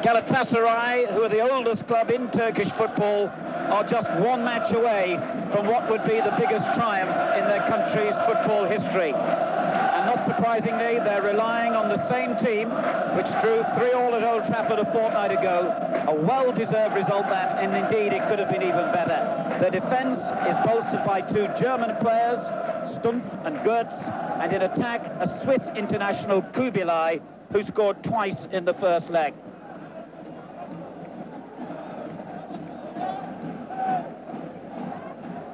Galatasaray, who are the oldest club in Turkish football, are just one match away from what would be the biggest triumph in their country's football history. And not surprisingly, they're relying on the same team which drew 3-3 at Old Trafford a fortnight ago. A well-deserved result that, and indeed it could have been even better. Their defence is bolstered by two German players, Stumpf and Goetz, and in attack, a Swiss international, Kubilai, who scored twice in the first leg.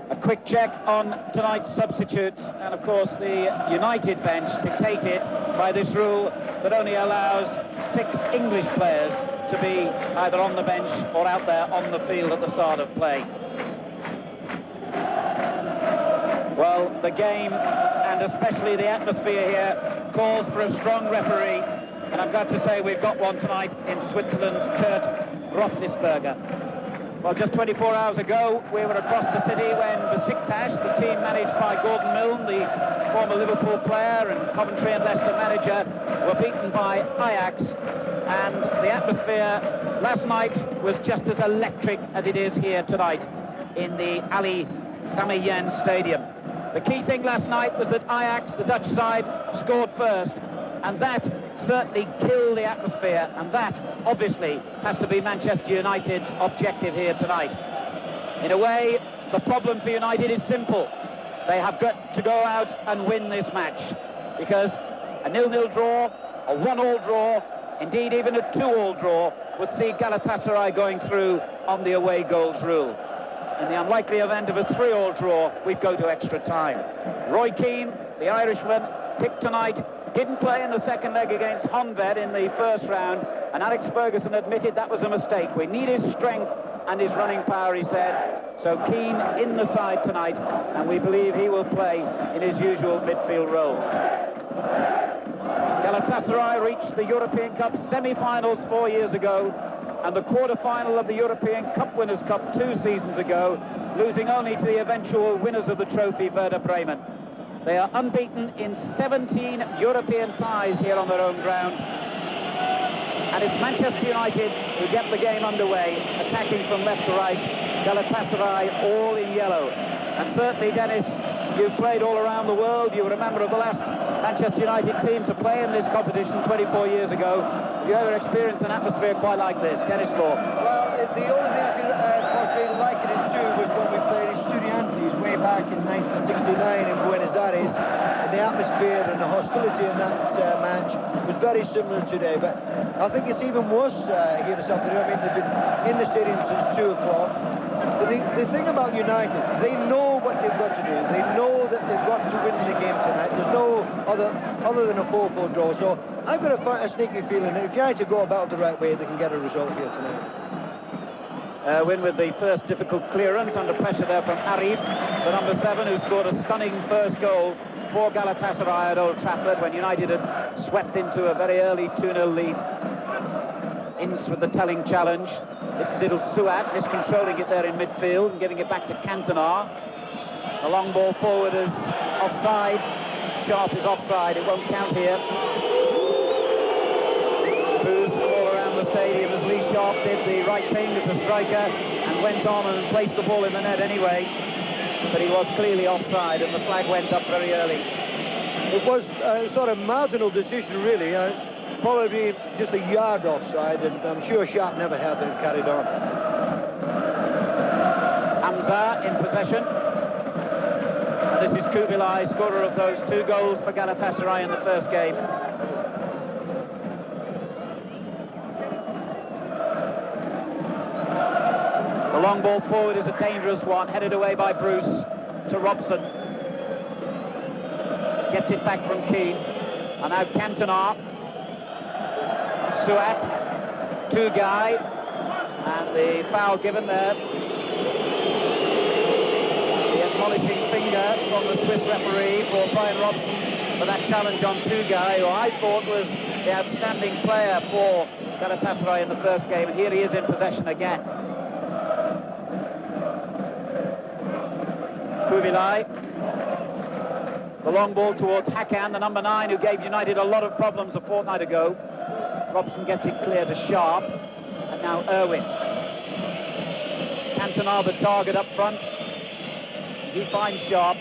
A quick check on tonight's substitutes, and of course the United bench, dictated by this rule that only allows 6 English players to be either on the bench or out there on the field at the start of play. Well, the game, and especially the atmosphere here, calls for a strong referee, and I'm glad to say we've got one tonight in Switzerland's Kurt Roethlisberger. Well, just 24 hours ago, we were across the city when Besiktas, the team managed by Gordon Milne, the former Liverpool player and Coventry and Leicester manager, were beaten by Ajax. And the atmosphere last night was just as electric as it is here tonight in the Ali Sami Yen Stadium. The key thing last night was that Ajax, the Dutch side, scored first, and that certainly killed the atmosphere, and that obviously has to be Manchester United's objective here tonight. In a way, the problem for United is simple. They have got to go out and win this match, because a 0-0 draw, a 1-1 draw, indeed even a 2-2 draw would see Galatasaray going through on the away goals rule. In the unlikely event of a 3-3 draw, we'd go to extra time. Roy Keane, the Irishman, picked tonight, didn't play in the second leg against Honved in the first round, and Alex Ferguson admitted that was a mistake. We need his strength and his running power, he said. So Keane in the side tonight, and we believe he will play in his usual midfield role. Galatasaray reached the European Cup semi-finals 4 years ago, and the quarter-final of the European Cup Winners' Cup 2 seasons ago, losing only to the eventual winners of the trophy, Werder Bremen. They are unbeaten in 17 European ties here on their own ground. And it's Manchester United who get the game underway, attacking from left to right. Galatasaray all in yellow. And certainly, Dennis, you've played all around the world. You were a member of the last Manchester United team to play in this competition 24 years ago. Have you ever experienced an atmosphere quite like this? Dennis Law. Well, the only thing I could possibly liken it to was when we played in Estudiantes way back in 1969 in Buenos Aires, and the atmosphere and the hostility in that match was very similar today. But I think it's even worse here this afternoon. I mean, they've been in the stadium since 2 o'clock. But the thing about United, they know what they've got to do. They know that they've got to win the game tonight. There's no other than a 4-4 draw. So I've got a sneaky feeling that if United go about the right way, they can get a result here tonight. Win with the first difficult clearance, under pressure there from Arif, the number 7, who scored a stunning first goal for Galatasaray at Old Trafford when United had swept into a very early 2-0 lead. Ince with the telling challenge. This is Idil Suat, miscontrolling it there in midfield and giving it back to Cantona. The long ball forward is offside. Sharp is offside, it won't count here. Boos from all around the stadium as Lee Sharp did the right thing as a striker and went on and placed the ball in the net anyway. But he was clearly offside and the flag went up very early. It was a sort of marginal decision, really. Probably just a yard offside, and I'm sure Sharp never had it carried on. Hamza in possession. And this is Kubilai, scorer of those 2 goals for Galatasaray in the first game. The long ball forward is a dangerous one, headed away by Bruce to Robson. Gets it back from Keane. And now Cantona. Suat, Tugay, and the foul given there. The admonishing finger from the Swiss referee for Brian Robson for that challenge on Tugay, who I thought was the outstanding player for Galatasaray in the first game, and here he is in possession again. Kubilai. The long ball towards Hakan, the number 9, who gave United a lot of problems a fortnight ago. Robson gets it clear to Sharp. And now Irwin. Cantona the target up front. He finds Sharp.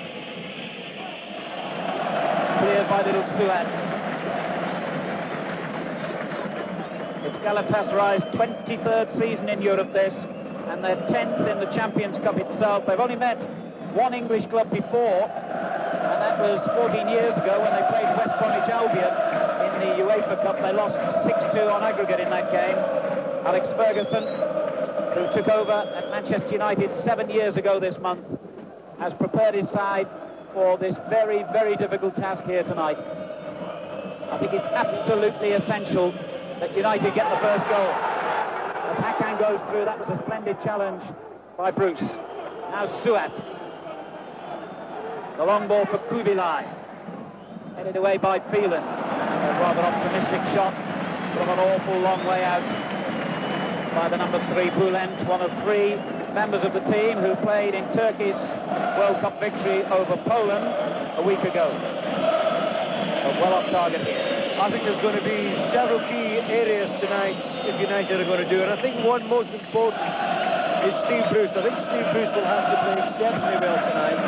Cleared by little Suat. It's Galatasaray's 23rd season in Europe, this, and their 10th in the Champions Cup itself. They've only met one English club before, and that was 14 years ago when they played West Bromwich Albion in the UEFA Cup. They lost 6-2 on aggregate in that game. Alex Ferguson, who took over at Manchester United 7 years ago this month, has prepared his side for this very, very difficult task here tonight. I think it's absolutely essential that United get the first goal. As Hakan goes through, that was a splendid challenge by Bruce. Now Suat. The long ball for Kubilai. Headed away by Phelan. A rather optimistic shot from an awful long way out by the number 3, Bülent, one of 3 members of the team who played in Turkey's World Cup victory over Poland a week ago. But well off target here. I think there's going to be several key areas tonight if United are going to do it. I think one most important is Steve Bruce. I think Steve Bruce will have to play exceptionally well tonight.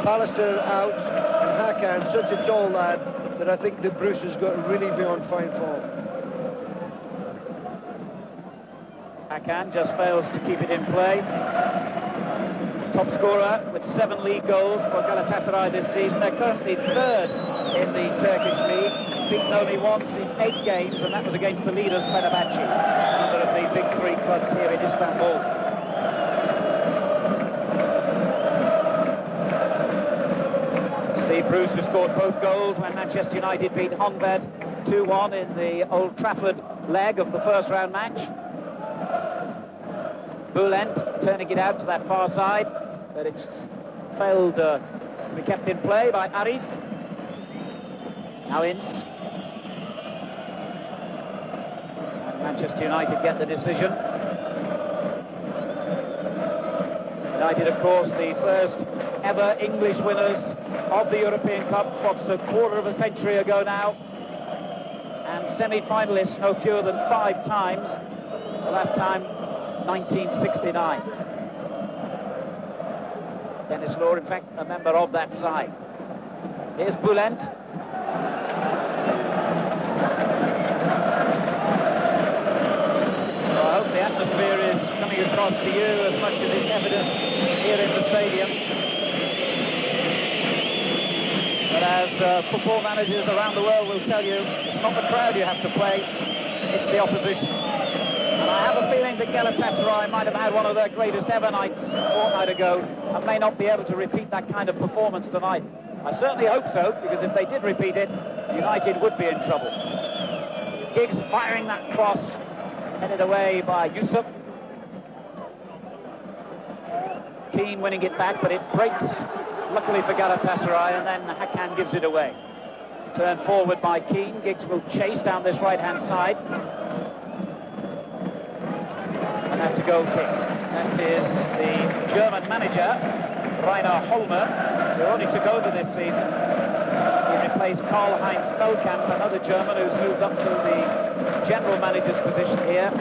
Pallister out and Hakan, such a tall lad, that I think that Bruce has got to really be on fine form. Hakan just fails to keep it in play. Top scorer with 7 league goals for Galatasaray this season. They're currently 3rd in the Turkish league, beaten only once in 8 games, and that was against the leaders Fenerbahce, another of the big 3 clubs here in Istanbul. Steve Bruce, who scored both goals when Manchester United beat Honved 2-1 in the Old Trafford leg of the first round match. Bülent turning it out to that far side, but it's failed to be kept in play by Arif. Now Ince. And Manchester United get the decision. United, of course, the first ever English winners of the European Cup, what's a quarter of a century ago now, and semi-finalists no fewer than 5 times, the last time 1969. Dennis Law, in fact, a member of that side. Here's Bülent. Well, I hope the atmosphere is coming across to you as much as it's evident here in the stadium. But as football managers around the world will tell you, it's not the crowd you have to play, it's the opposition. And I have a feeling that Galatasaray might have had one of their greatest ever nights a fortnight ago and may not be able to repeat that kind of performance tonight. I certainly hope so, because if they did repeat it, United would be in trouble. Giggs firing that cross, headed away by Yusuf. Keane winning it back, but it breaks, luckily for Galatasaray, and then Hakan gives it away. Turned forward by Keane. Giggs will chase down this right-hand side. And that's a goal kick. That is the German manager, Rainer Holmer, who only took over this season. He replaced Karl-Heinz Feldkamp, another German who's moved up to the general manager's position here.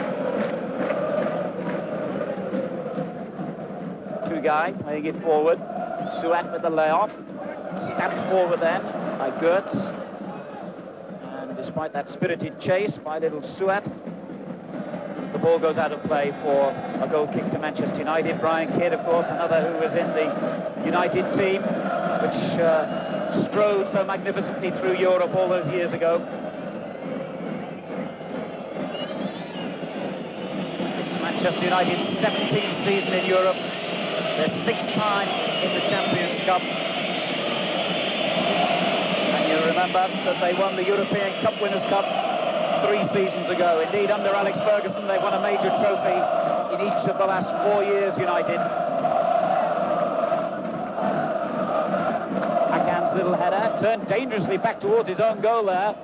Guy playing it forward. Suat with the layoff. Stamped forward then by Gertz. And despite that spirited chase by little Suat, the ball goes out of play for a goal kick to Manchester United. Brian Kidd, of course, another who was in the United team, which strode so magnificently through Europe all those years ago. It's Manchester United's 17th season in Europe. Their 6th time in the Champions Cup. And you remember that they won the European Cup Winners' Cup 3 seasons ago. Indeed, under Alex Ferguson, they won a major trophy in each of the last 4 years, United. Hakan's little header, turned dangerously back towards his own goal there.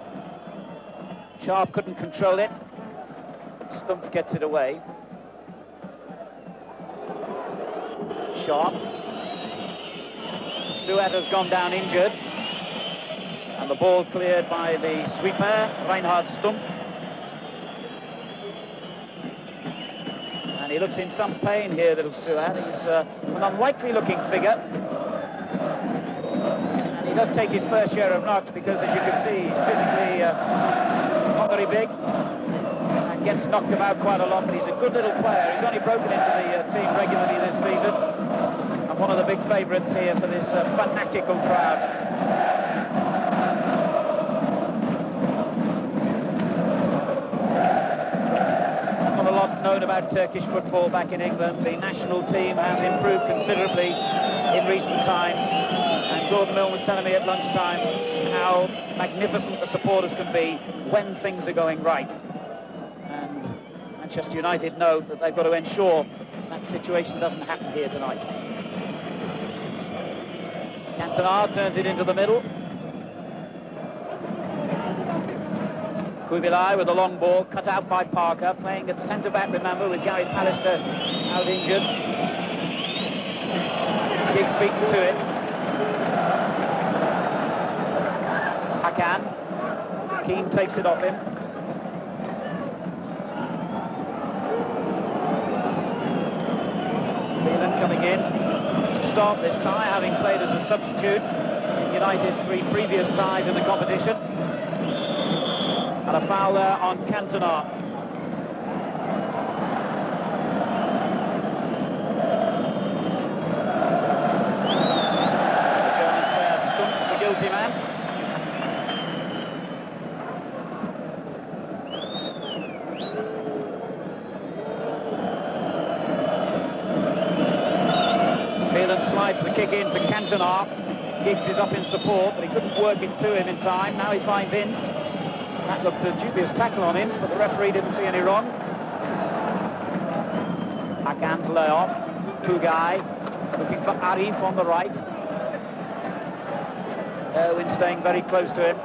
Sharp couldn't control it. Stumpf gets it away. Sharp. Suat has gone down injured. And the ball cleared by the sweeper, Reinhard Stumpf. he looks in some pain here, little Suat. He's an unlikely looking figure. And he does take his fair share of knocks because, as you can see, he's physically not very big and gets knocked about quite a lot, but he's a good little player. He's only broken into the team regularly this season, and one of the big favourites here for this fanatical crowd. Known about Turkish football back in England. The national team has improved considerably in recent times, and Gordon Milne was telling me at lunchtime how magnificent the supporters can be when things are going right, and Manchester United know that they've got to ensure that situation doesn't happen here tonight. Cantona turns it into the middle. Kubilai with a long ball, cut out by Parker, playing at centre-back, remember, with Gary Pallister out injured. Giggs beaten to it. Hakan. Keane takes it off him. Phelan coming in to start this tie, having played as a substitute in United's 3 previous ties in the competition. And a foul there on Cantona. The German player Stumpf, the guilty man. Phelan slides the kick in to Cantona. Giggs is up in support, but he couldn't work it to him in time. Now he finds Ince. That looked a dubious tackle on Ince, but the referee didn't see any wrong. Hakan's layoff. Tugay looking for Arif on the right. Erwin staying very close to him.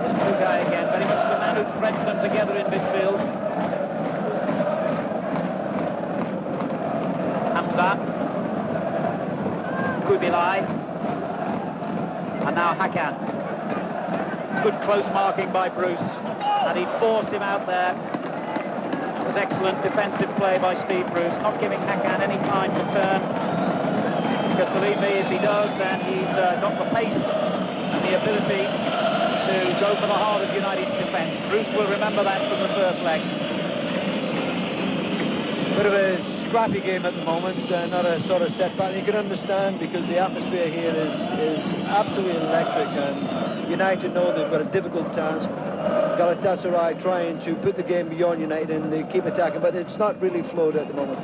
There's Tugay again, very much the man who threads them together in midfield. Hamza. Kubilai. And now Hakan. Good close marking by Bruce, and he forced him out there. That was excellent defensive play by Steve Bruce, not giving Hakan any time to turn, because believe me, if he does, then he's got the pace and the ability to go for the heart of United's defence. Bruce will remember that from the first leg. Bit of a scrappy game at the moment, not a sort of setback. You can understand, because the atmosphere here is absolutely electric, and United know they've got a difficult task. Galatasaray trying to put the game beyond United, and they keep attacking, but it's not really flowed at the moment.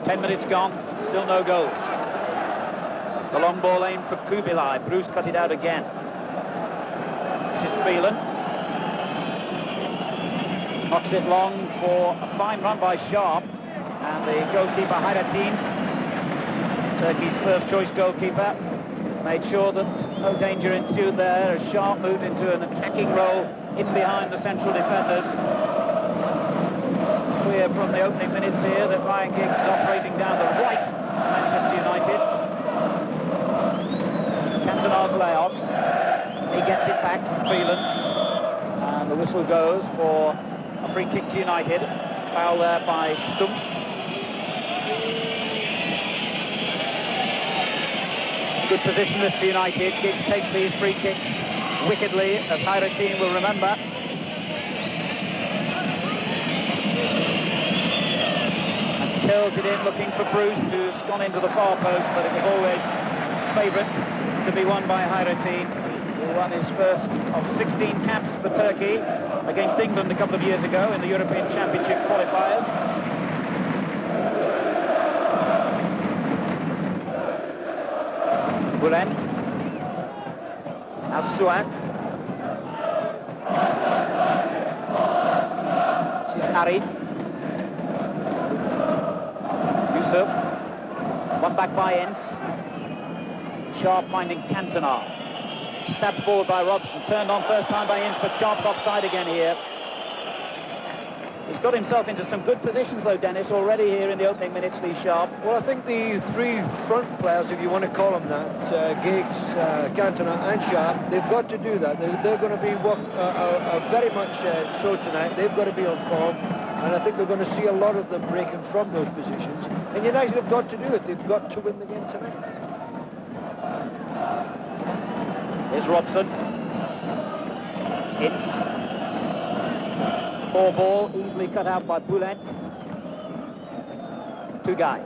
10 minutes gone, still no goals. The long ball aimed for Kubilai. Bruce cut it out again. This is Phelan. Knocks it long for a fine run by Sharp. And the goalkeeper, Hayrettin, Turkey's first-choice goalkeeper, made sure that no danger ensued there as Sharp moved into an attacking role in behind the central defenders. It's clear from the opening minutes here that Ryan Giggs is operating down the right of Manchester United. Cantona's layoff. He gets it back from Phelan. And the whistle goes for a free kick to United. Foul there by Stumpf. Good position this for United. Giggs takes these free kicks wickedly, as Hayrettin will remember. And kills it in, looking for Bruce, who's gone into the far post, but it was always favourite to be won by Hayrettin, who won his first of 16 caps for Turkey against England a couple of years ago in the European Championship qualifiers. Bülent. Now Suat. This is Arif. Yusuf. One back by Ince. Sharp finding Cantona. Stabbed forward by Robson. Turned on first time by Ince, but Sharp's offside again here. He's got himself into some good positions, though, Dennis, already here in the opening minutes, Lee Sharp. Well, I think the three front players, if you want to call them that, Giggs, Cantona and Sharp, they've got to do that. They're going to be very much so tonight. They've got to be on form, and I think we're going to see a lot of them breaking from those positions. And United have got to do it. They've got to win the game tonight. Here's Robson. It's poor ball, easily cut out by Boulet. Two-guy.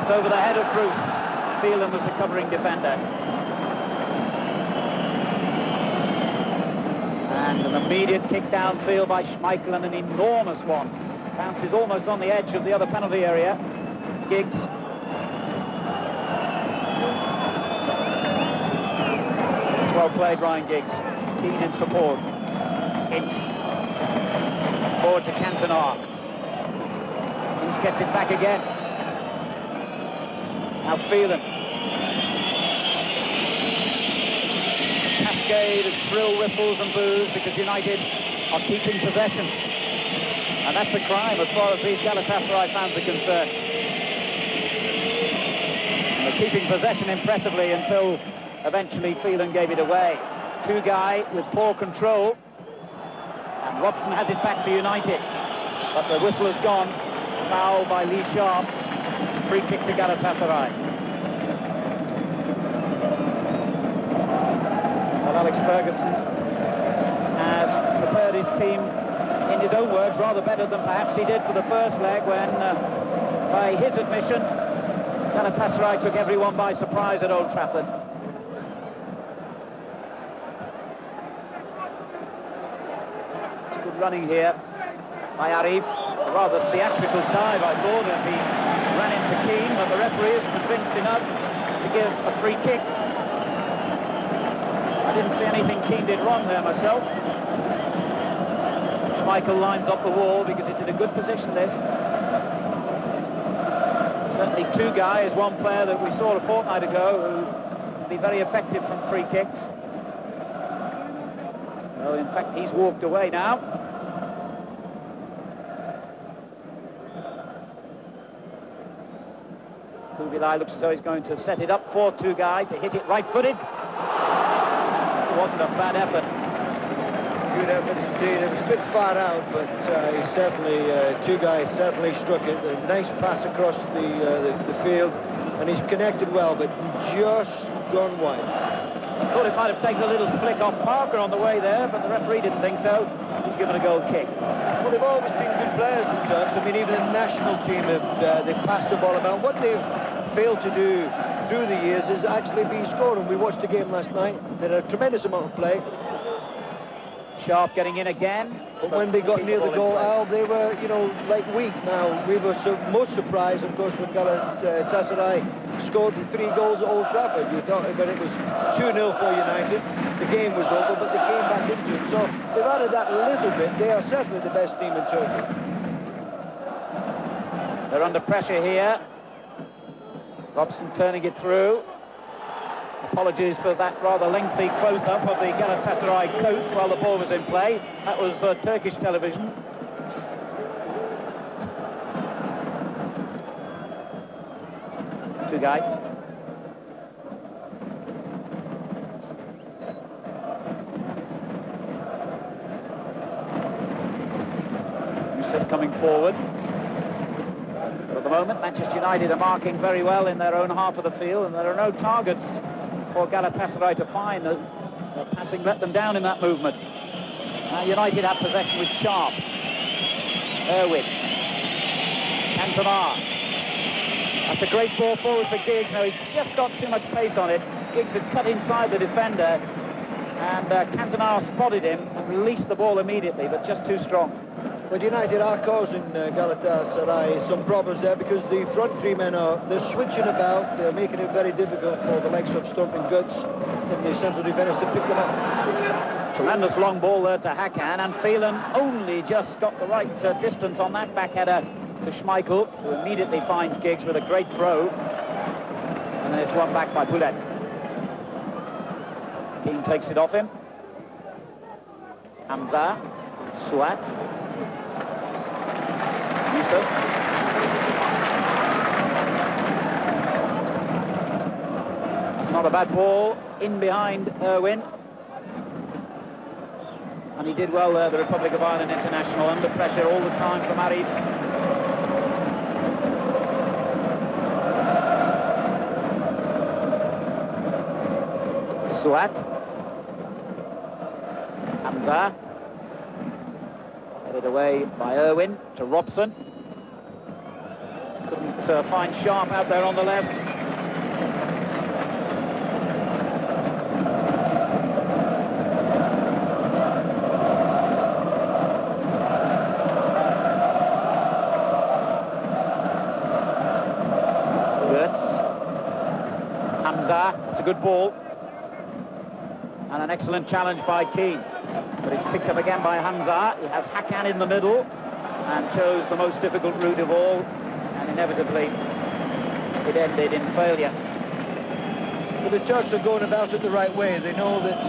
It's over the head of Bruce. Phelan was the covering defender. And an immediate kick downfield by Schmeichel, and an enormous one. Bounces almost on the edge of the other penalty area. Giggs. It's well played, Ryan Giggs. Keen in support. Ince. Forward to Cantona. Ince gets it back again. Now Phelan. A cascade of shrill whistles and boos because United are keeping possession. And that's a crime as far as these Galatasaray fans are concerned. And they're keeping possession impressively until eventually Phelan gave it away. Two-guy with poor control. And Robson has it back for United. But the whistle has gone. Foul by Lee Sharp. Free kick to Galatasaray. Well, Alex Ferguson has prepared his team, in his own words, rather better than perhaps he did for the first leg when, by his admission, Galatasaray took everyone by surprise at Old Trafford. It's good running here by Arif. A rather theatrical dive, I thought, as he ran into Keane, but the referee is convinced enough to give a free kick. I didn't see anything Keane did wrong there myself. Schmeichel lines up the wall because it's in a good position, this. Certainly Two-guy is one player that we saw a fortnight ago who can be very effective from free kicks. Well, in fact, he's walked away now. Kubilai looks as though he's going to set it up for Two-guy to hit it right-footed. It wasn't a bad effort. Good effort indeed. It was a bit far out, but he certainly, Two-guy certainly struck it. A nice pass across the field, and he's connected well, but just gone wide. I thought it might have taken a little flick off Parker on the way there, but the referee didn't think so. He's given a goal kick. Well, they've always been good players, the Turks. I mean, even the national team, they've passed the ball about. What they've failed to do through the years is actually be scoring. We watched the game last night. They had a tremendous amount of play. Sharp getting in again. But when they got near the goal, Al, they were, you know, like weak. Now, we were most surprised, of course, when Galatasaray scored the 3 goals at Old Trafford. You thought when it was 2-0 for United, the game was over, but they came back into it. So they've added that a little bit. They are certainly the best team in Turkey. They're under pressure here. Robson turning it through. Apologies for that rather lengthy close-up of the Galatasaray coach while the ball was in play. That was Turkish television. Two-guy. Yusuf coming forward. But at the moment, Manchester United are marking very well in their own half of the field, and there are no targets for Galatasaray to find. The passing let them down in that movement. United have possession with Sharp. Irwin. Cantona. That's a great ball forward for Giggs. Now, he just got too much pace on it. Giggs had cut inside the defender, and Cantona spotted him and released the ball immediately, but just too strong. But United are causing Galatasaray some problems there because the front 3 men they're switching about. They're making it very difficult for the likes of Stump and Guts in the central defenders to pick them up. Tremendous long ball there to Hakan, and Phelan only just got the right distance on that back header to Schmeichel, who immediately finds Giggs with a great throw. And then it's won back by Boulet. Keane takes it off him. Hamza. Suat. Yusuf. That's not a bad ball. In behind Irwin. And he did well there, the Republic of Ireland international, under pressure all the time from Arif. Suat. Hamza. Headed away by Irwin to Robson. Couldn't find Sharp out there on the left. Hamza, it's a good ball. And an excellent challenge by Keane. But it's picked up again by Hamza. He has Hakan in the middle and chose the most difficult route of all. And inevitably, it ended in failure. Well, the Turks are going about it the right way. They know that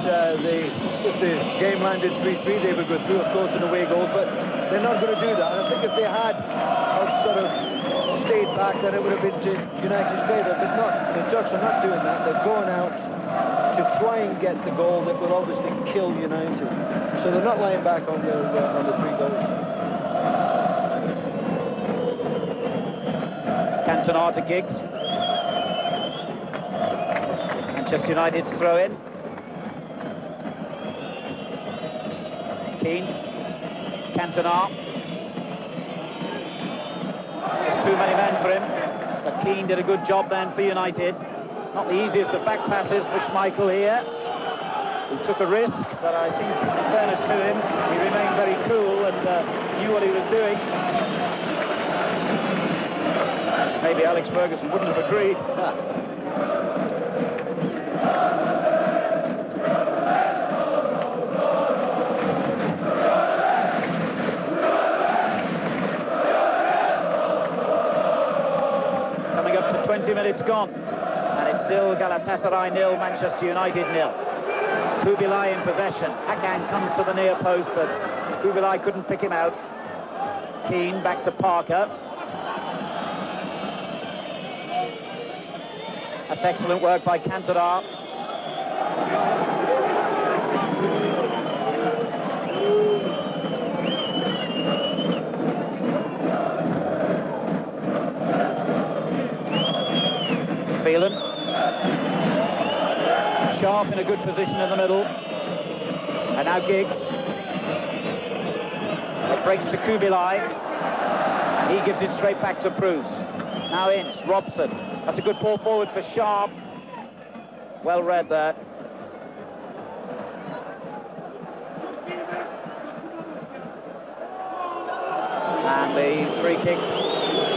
if the game landed 3-3, they would go through, of course, in away goals. But they're not going to do that. And I think if they had sort of stayed back, then it would have been to United's favour, but not. The Turks are not doing that. They're going out to try and get the goal that will obviously kill United. So they're not lying back on the 3 goals. Cantona to Giggs. Manchester United's throw in. Keane. Cantona. Just too many men for him, but Keane did a good job then for United. Not the easiest of back passes for Schmeichel here. He took a risk, but I think, in fairness to him, he remained very cool and knew what he was doing. Maybe Alex Ferguson wouldn't have agreed. Coming up to 20 minutes gone, and it's still Galatasaray 0, Manchester United 0. Kubilai in possession. Hakan comes to the near post, but Kubilai couldn't pick him out. Keane back to Parker. That's excellent work by Cantona. Phelan. Sharp in a good position in the middle. And now Giggs. It breaks to Kubilai. And he gives it straight back to Bruce. Now Ince, Robson. That's a good ball forward for Sharp. Well read there. And the free kick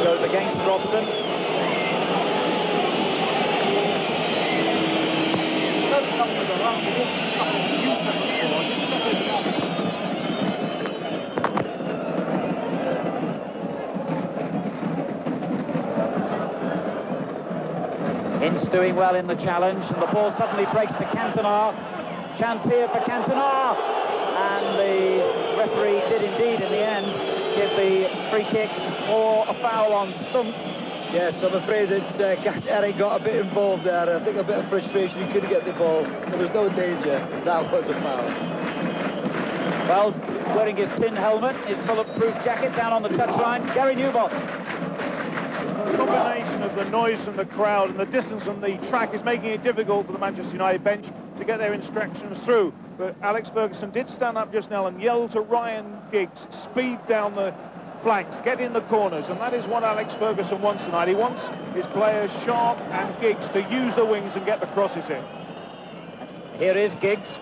goes against Robson. Ince doing well in the challenge, and the ball suddenly breaks to Cantona. Chance here for Cantona, and the referee did indeed in the end give the free kick for a foul on Stumpf. Yes, I'm afraid that Eric got a bit involved there. I think a bit of frustration, he couldn't get the ball. There was no danger. That was a foul. Well, wearing his tin helmet, his bulletproof jacket down on the touchline, Gary Newbott. The combination of the noise from the crowd and the distance on the track is making it difficult for the Manchester United bench to get their instructions through. But Alex Ferguson did stand up just now and yell to Ryan Giggs, speed down the flanks, get in the corners, and that is what Alex Ferguson wants tonight. He wants his players, Sharp and Giggs, to use the wings and get the crosses in. Here is Giggs.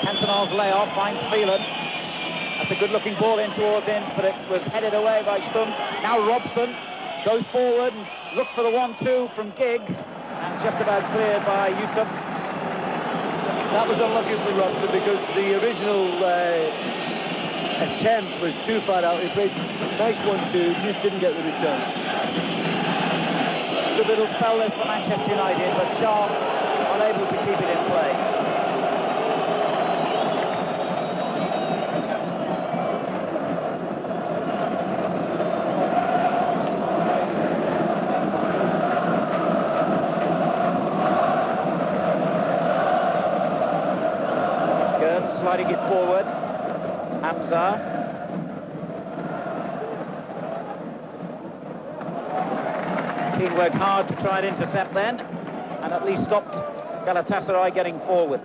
Cantona's layoff finds Phelan. That's a good-looking ball in towards Ince, but it was headed away by Stumpf. Now Robson goes forward and look for the 1-2 from Giggs, and just about cleared by Yusuf. That was unlucky for Robson because the original attempt was too far out. He played nice 1-2, just didn't get the return. Good little spell this for Manchester United, but Sharp unable to keep it in play. sliding it forward. Hamza. Keane worked hard to try and intercept then, and at least stopped Galatasaray getting forward.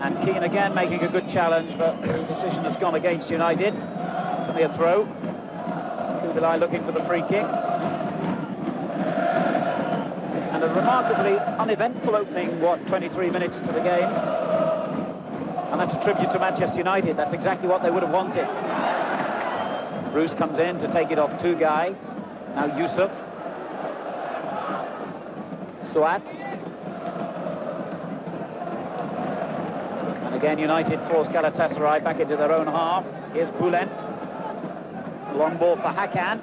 And Keane again making a good challenge, but the decision has gone against United. It's only a throw. Kubilai looking for the free kick. And a remarkably uneventful opening, 23 minutes to the game. And that's a tribute to Manchester United. That's exactly what they would have wanted. Bruce comes in to take it off Tugay. Now Yusuf. Suat. And again, United force Galatasaray back into their own half. Here's Bülent. Long ball for Hakan.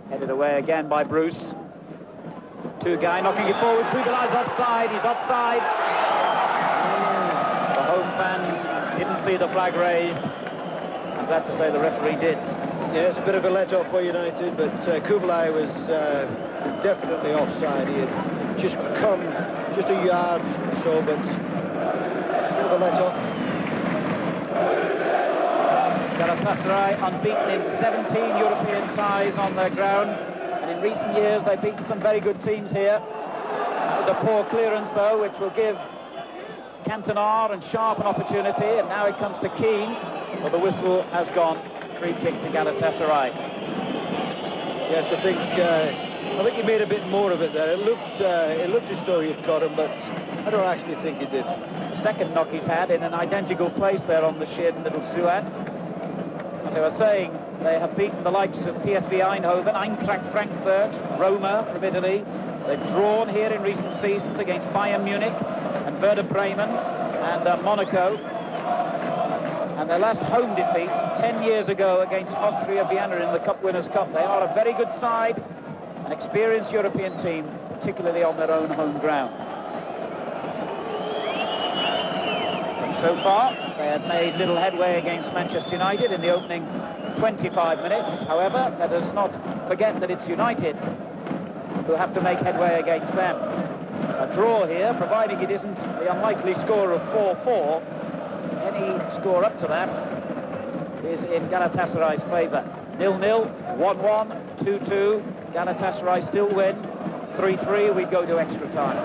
Headed away again by Bruce. Tugay knocking it forward. Kubilay's offside. He's offside. The home fans didn't see the flag raised. I'm glad to say the referee did. Yes, a bit of a let-off for United, but Kubilay was definitely offside. He had just come just a yard or so, but a bit of a let-off. Galatasaray unbeaten in 17 European ties on their ground, and in recent years they've beaten some very good teams here. There's a poor clearance though, which will give Cantona and Sharp an opportunity, and now it comes to Keane, but the whistle has gone. Free kick to Galatasaray. Yes, I think he made a bit more of it there. It looked as though he'd got him, but I don't actually think he did. It's the second knock he's had in an identical place there on the shin, little Suat. As I was saying, they have beaten the likes of PSV Eindhoven, Eintracht Frankfurt, Roma from Italy. They've drawn here in recent seasons against Bayern Munich and Werder Bremen and Monaco. And their last home defeat 10 years ago against Austria Vienna in the Cup Winners' Cup. They are a very good side, an experienced European team, particularly on their own home ground. And so far, they have made little headway against Manchester United in the opening 25 minutes. However, let us not forget that it's United who have to make headway against them. A draw here, providing it isn't the unlikely score of 4-4. Any score up to that is in Galatasaray's favour. 0-0, 1-1, 2-2. Galatasaray still win. 3-3, we go to extra time.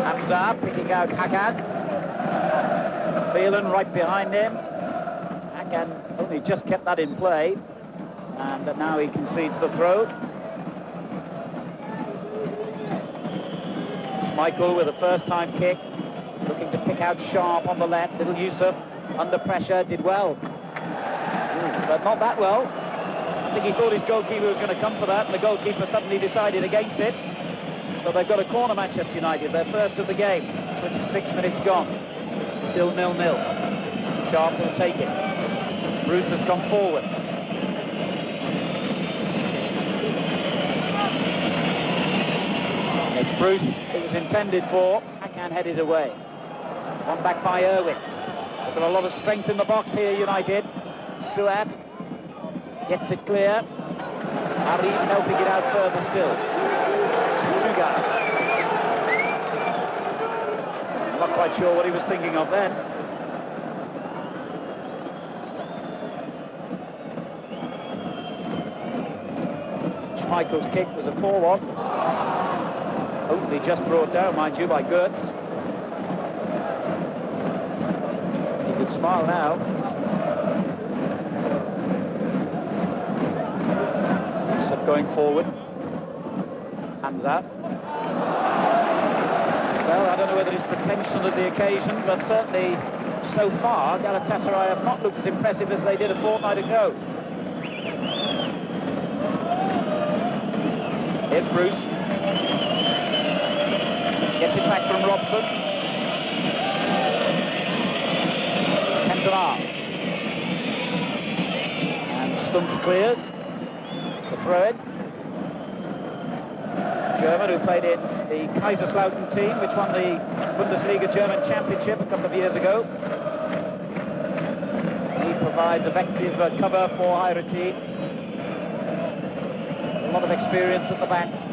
Hamza picking out Hakan. Phelan right behind him. Hakan only just kept that in play. And now he concedes the throw. Schmeichel with a first-time kick, looking to pick out Sharp on the left. Little Yusuf under pressure, did well, but not that well. I think he thought his goalkeeper was going to come for that, and the goalkeeper suddenly decided against it. So they've got a corner, Manchester United, their first of the game. 26 minutes gone, still 0-0. Sharp will take it. Bruce has come forward. It's Bruce it was intended for. Hakan headed away. One back by Irwin. They've got a lot of strength in the box here, United. Suat gets it clear. Arif helping it out further still. Tugay. I'm not quite sure what he was thinking of then. Schmeichel's kick was a poor one. Only just brought down, mind you, by Gertz. He could smile now. Yusuf going forward. Hamza. Well, I don't know whether it's the tension of the occasion, but certainly so far Galatasaray have not looked as impressive as they did a fortnight ago. Here's Bruce. Gets it back from Robson. Cantona. And Stumpf clears. It's a throw-in. German, who played in the Kaiserslautern team, which won the Bundesliga German Championship a couple of years ago. He provides effective cover for Hairati. A lot of experience at the back.